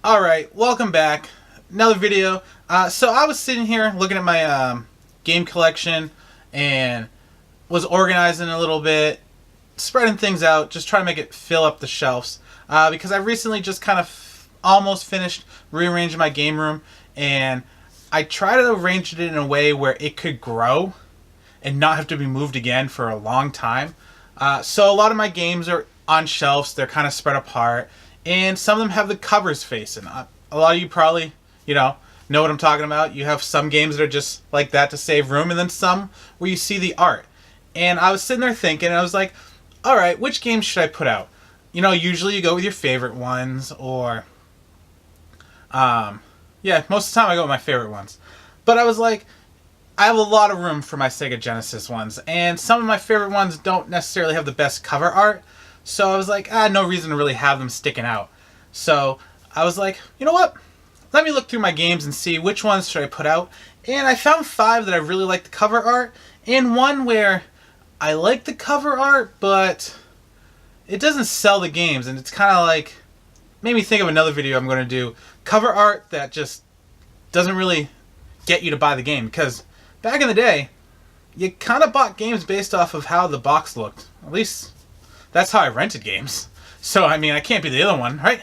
Alright, welcome back. Another video. So I was sitting here looking at my game collection and was organizing a little bit, spreading things out, just trying to make it fill up the shelves. Because I recently just kind of almost finished rearranging my game room, and I try to arrange it in a way where it could grow and not have to be moved again for a long time. So a lot of my games are on shelves, they're kind of spread apart, and some of them have the covers facing. A lot of you probably, know what I'm talking about. You have some games that are just like that to save room, and then some where you see the art. And I was sitting there thinking, and I was like, alright, which games should I put out? Usually you go with your favorite ones, or yeah, most of the time I go with my favorite ones. But I was like, I have a lot of room for my Sega Genesis ones, and some of my favorite ones don't necessarily have the best cover art, so I was like, no reason to really have them sticking out. So I was like, you know what? Let me look through my games and see which ones should I put out. And I found 5 that I really like the cover art, and one where I like the cover art, but it doesn't sell the games, and it's kind of like, made me think of another video I'm going to do. Cover art that just doesn't really get you to buy the game, because back in the day, you kind of bought games based off of how the box looked. At least, that's how I rented games. So, I mean, I can't be the other one, right?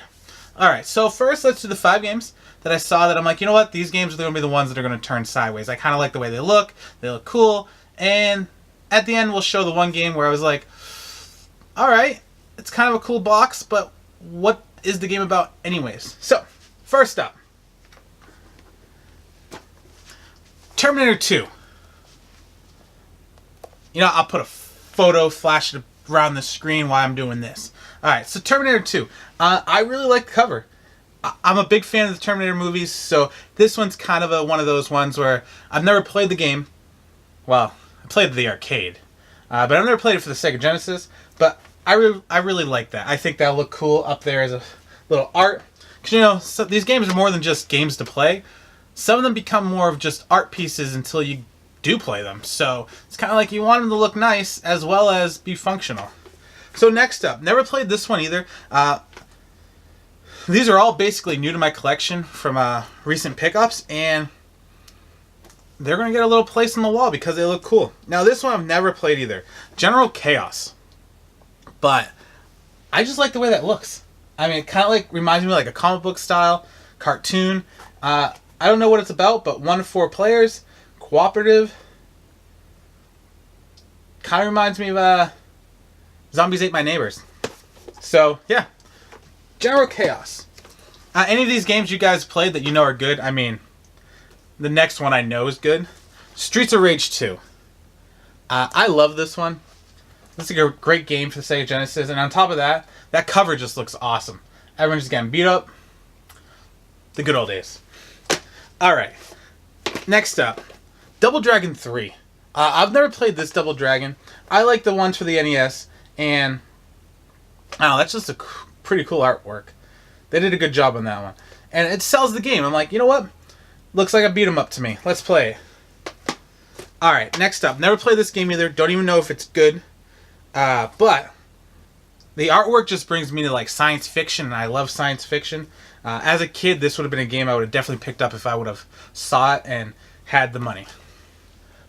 Alright, so first let's do the 5 games that I saw that I'm like, you know what? These games are going to be the ones that are going to turn sideways. I kind of like the way they look cool, and at the end we'll show the one game where I was like, alright, it's kind of a cool box, but what is the game about anyways? So, first up, Terminator 2. I'll put a photo flash around the screen while I'm doing this. Alright, so Terminator 2. I really like the cover. I'm a big fan of the Terminator movies, so this one's kind of one of those ones where I've never played the game. Well, I played the arcade, but I've never played it for the Sega Genesis, but I really like that. I think that'll look cool up there as a little art. Because, so these games are more than just games to play. Some of them become more of just art pieces until you do play them. So it's kind of like you want them to look nice as well as be functional. So next up, never played this one either. These are all basically new to my collection from recent pickups, and they're going to get a little place on the wall because they look cool. Now this one I've never played either. General Chaos. But I just like the way that looks. I mean, it kind of like reminds me of like a comic book style cartoon. I don't know what it's about, but 1 to 4 players, cooperative. Kind of reminds me of Zombies Ate My Neighbors. So yeah, General Chaos. Any of these games you guys played that you know are good? I mean, the next one I know is good. Streets of Rage 2. I love this one. This is a great game for the Sega Genesis, and on top of that, that cover just looks awesome. Everyone's just getting beat up. The good old days. Alright, next up, Double Dragon 3. I've never played this Double Dragon. I like the ones for the NES, and that's just a pretty cool artwork. They did a good job on that one. And it sells the game. I'm like, you know what? Looks like a beat 'em up to me. Let's play it. Alright, next up. Never played this game either. Don't even know if it's good. But the artwork just brings me to like science fiction, and I love science fiction. As a kid, this would have been a game I would have definitely picked up if I would have saw it and had the money.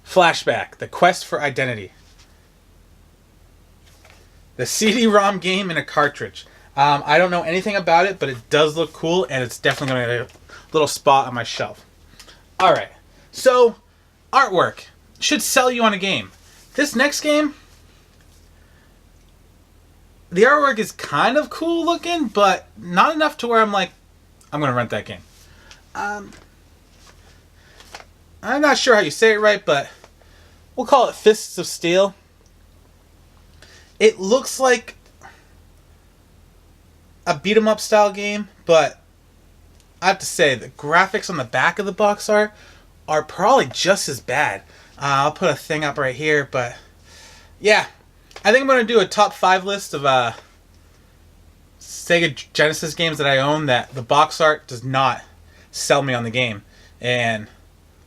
Flashback, The Quest for Identity. The CD-ROM game in a cartridge. I don't know anything about it, but it does look cool, and it's definitely going to get a little spot on my shelf. Alright, so artwork should sell you on a game. This next game, the artwork is kind of cool looking, but not enough to where I'm like, I'm going to rent that game. I'm not sure how you say it right, but we'll call it Fists of Steel. It looks like a beat-em-up style game, but I have to say, the graphics on the back of the box art are probably just as bad. I'll put a thing up right here, but yeah. I think I'm going to do a top 5 list of Sega Genesis games that I own that the box art does not sell me on the game. And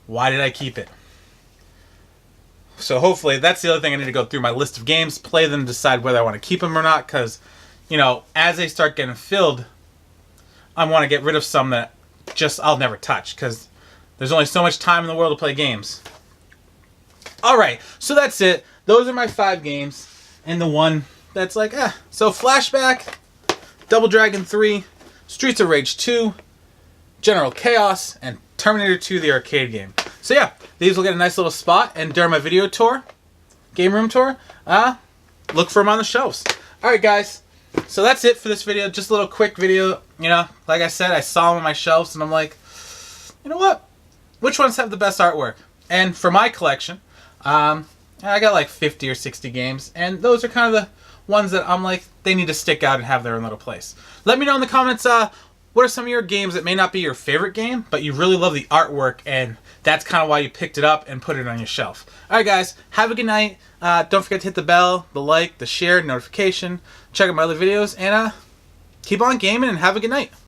why did I keep it? So hopefully that's the other thing I need to go through my list of games, play them, decide whether I want to keep them or not, because, as they start getting filled, I want to get rid of some that just I'll never touch, because there's only so much time in the world to play games. Alright, so that's it. Those are my 5 games. And the one that's like, So Flashback, Double Dragon 3, Streets of Rage 2, General Chaos, and Terminator 2, the arcade game. So yeah, these will get a nice little spot, and during my video tour, game room tour, look for them on the shelves. Alright guys, so that's it for this video. Just a little quick video. You know, like I said, I saw them on my shelves, and I'm like, you know what? Which ones have the best artwork? And for my collection, I got like 50 or 60 games, and those are kind of the ones that I'm like, they need to stick out and have their own little place. Let me know in the comments, what are some of your games that may not be your favorite game, but you really love the artwork, and that's kind of why you picked it up and put it on your shelf. Alright guys, have a good night. Don't forget to hit the bell, the like, the share, notification. Check out my other videos, and keep on gaming and have a good night.